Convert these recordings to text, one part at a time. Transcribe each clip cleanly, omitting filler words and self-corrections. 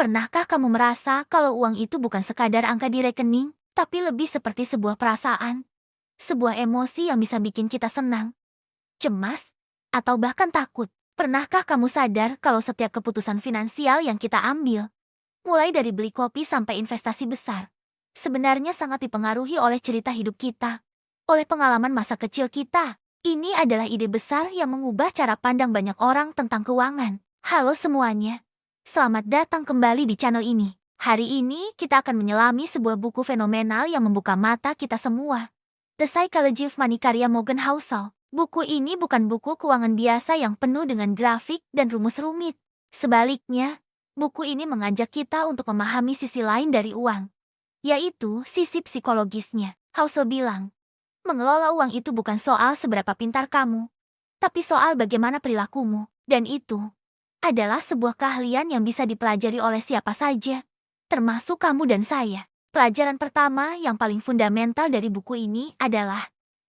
Pernahkah kamu merasa kalau uang itu bukan sekadar angka di rekening, tapi lebih seperti sebuah perasaan? Sebuah emosi yang bisa bikin kita senang, cemas, atau bahkan takut. Pernahkah kamu sadar kalau setiap keputusan finansial yang kita ambil, mulai dari beli kopi sampai investasi besar, sebenarnya sangat dipengaruhi oleh cerita hidup kita, oleh pengalaman masa kecil kita? Ini adalah ide besar yang mengubah cara pandang banyak orang tentang keuangan. Halo semuanya, selamat datang kembali di channel ini. Hari ini kita akan menyelami sebuah buku fenomenal yang membuka mata kita semua. The Psychology of Money karya Morgan Housel. Buku ini bukan buku keuangan biasa yang penuh dengan grafik dan rumus rumit. Sebaliknya, buku ini mengajak kita untuk memahami sisi lain dari uang, yaitu sisi psikologisnya. Housel bilang, mengelola uang itu bukan soal seberapa pintar kamu, tapi soal bagaimana perilakumu. Dan itu adalah sebuah keahlian yang bisa dipelajari oleh siapa saja, termasuk kamu dan saya. Pelajaran pertama yang paling fundamental dari buku ini adalah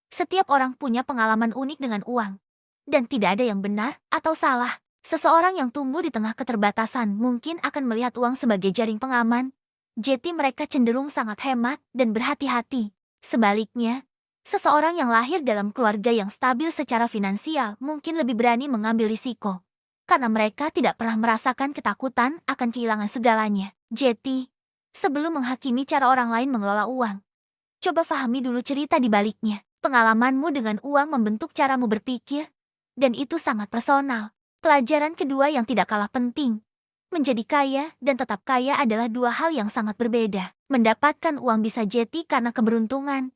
setiap orang punya pengalaman unik dengan uang. Dan tidak ada yang benar atau salah. Seseorang yang tumbuh di tengah keterbatasan mungkin akan melihat uang sebagai jaring pengaman. Jadi mereka cenderung sangat hemat dan berhati-hati. Sebaliknya, seseorang yang lahir dalam keluarga yang stabil secara finansial mungkin lebih berani mengambil risiko, karena mereka tidak pernah merasakan ketakutan akan kehilangan segalanya. Jadi, sebelum menghakimi cara orang lain mengelola uang, coba pahami dulu cerita di baliknya. Pengalamanmu dengan uang membentuk caramu berpikir, dan itu sangat personal. Pelajaran kedua yang tidak kalah penting, menjadi kaya dan tetap kaya adalah dua hal yang sangat berbeda. Mendapatkan uang bisa jadi karena keberuntungan,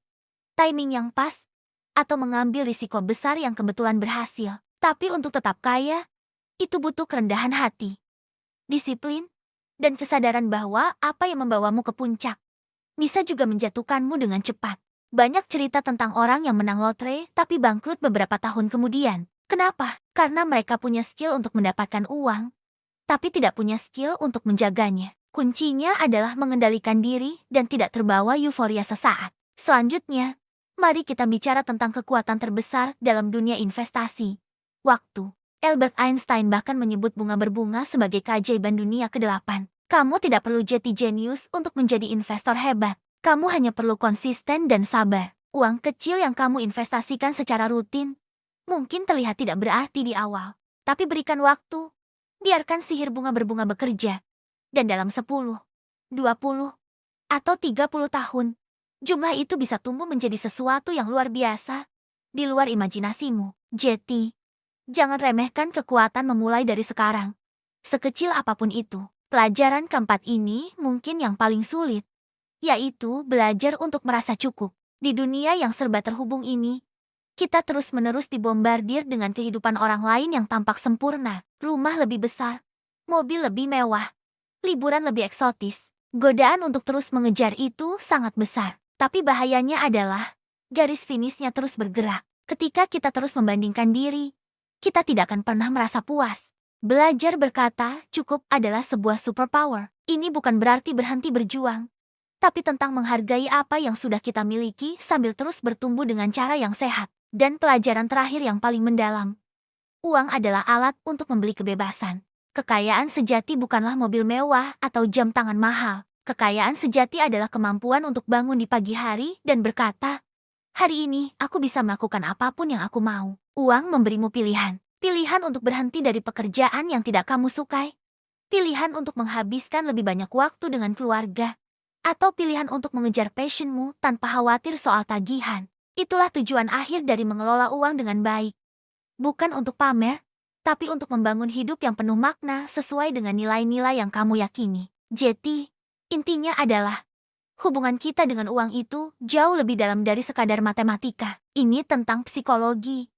timing yang pas, atau mengambil risiko besar yang kebetulan berhasil. Tapi untuk tetap kaya, itu butuh kerendahan hati, disiplin, dan kesadaran bahwa apa yang membawamu ke puncak bisa juga menjatuhkanmu dengan cepat. Banyak cerita tentang orang yang menang lotre tapi bangkrut beberapa tahun kemudian. Kenapa? Karena mereka punya skill untuk mendapatkan uang, tapi tidak punya skill untuk menjaganya. Kuncinya adalah mengendalikan diri dan tidak terbawa euforia sesaat. Selanjutnya, mari kita bicara tentang kekuatan terbesar dalam dunia investasi, waktu. Albert Einstein bahkan menyebut bunga berbunga sebagai keajaiban dunia ke-8. Kamu tidak perlu jadi jenius untuk menjadi investor hebat. Kamu hanya perlu konsisten dan sabar. Uang kecil yang kamu investasikan secara rutin mungkin terlihat tidak berarti di awal, tapi berikan waktu. Biarkan sihir bunga berbunga bekerja. Dan dalam 10, 20, atau 30 tahun, jumlah itu bisa tumbuh menjadi sesuatu yang luar biasa, di luar imajinasimu. Jadi, jangan remehkan kekuatan memulai dari sekarang, sekecil apapun itu. Pelajaran keempat ini mungkin yang paling sulit, yaitu belajar untuk merasa cukup. Di dunia yang serba terhubung ini, kita terus-menerus dibombardir dengan kehidupan orang lain yang tampak sempurna. Rumah lebih besar, mobil lebih mewah, liburan lebih eksotis. Godaan untuk terus mengejar itu sangat besar. Tapi bahayanya adalah, garis finishnya terus bergerak. Ketika kita terus membandingkan diri, kita tidak akan pernah merasa puas. Belajar berkata cukup adalah sebuah superpower. Ini bukan berarti berhenti berjuang, tapi tentang menghargai apa yang sudah kita miliki sambil terus bertumbuh dengan cara yang sehat. Dan pelajaran terakhir yang paling mendalam, uang adalah alat untuk membeli kebebasan. Kekayaan sejati bukanlah mobil mewah atau jam tangan mahal. Kekayaan sejati adalah kemampuan untuk bangun di pagi hari dan berkata, hari ini aku bisa melakukan apapun yang aku mau. Uang memberimu pilihan. Pilihan untuk berhenti dari pekerjaan yang tidak kamu sukai. Pilihan untuk menghabiskan lebih banyak waktu dengan keluarga. Atau pilihan untuk mengejar passionmu tanpa khawatir soal tagihan. Itulah tujuan akhir dari mengelola uang dengan baik. Bukan untuk pamer, tapi untuk membangun hidup yang penuh makna sesuai dengan nilai-nilai yang kamu yakini. Jadi, intinya adalah, hubungan kita dengan uang itu jauh lebih dalam dari sekadar matematika. Ini tentang psikologi,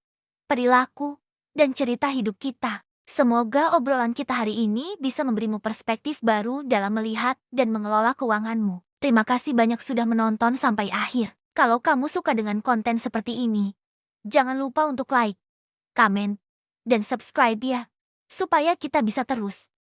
perilaku, dan cerita hidup kita. Semoga obrolan kita hari ini bisa memberimu perspektif baru dalam melihat dan mengelola keuanganmu. Terima kasih banyak sudah menonton sampai akhir. Kalau kamu suka dengan konten seperti ini, jangan lupa untuk like, komen, dan subscribe ya, supaya kita bisa terus